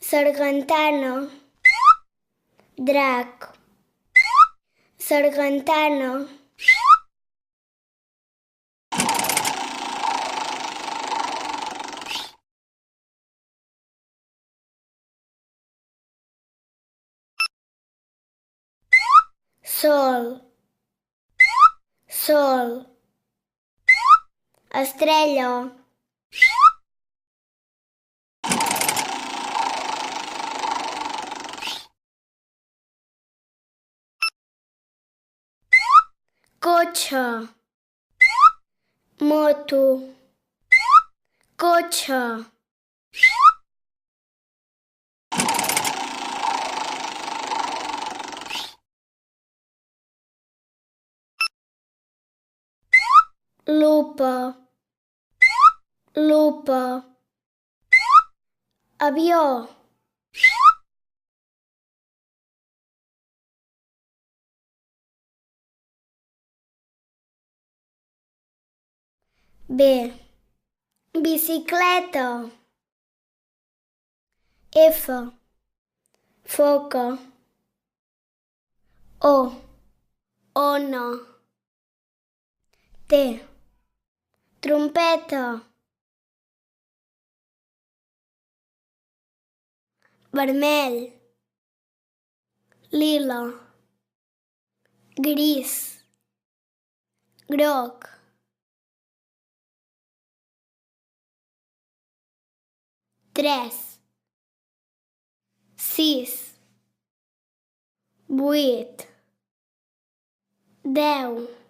sargantana, drac, sargantana, sol, sol, estrella, cotxe, moto, cotxe, lupa, lupa, avió, B, bicicleta, F, foca, O, ona, T, trompeta, vermell, lila, gris, groc, tres, sis, vuit, 10.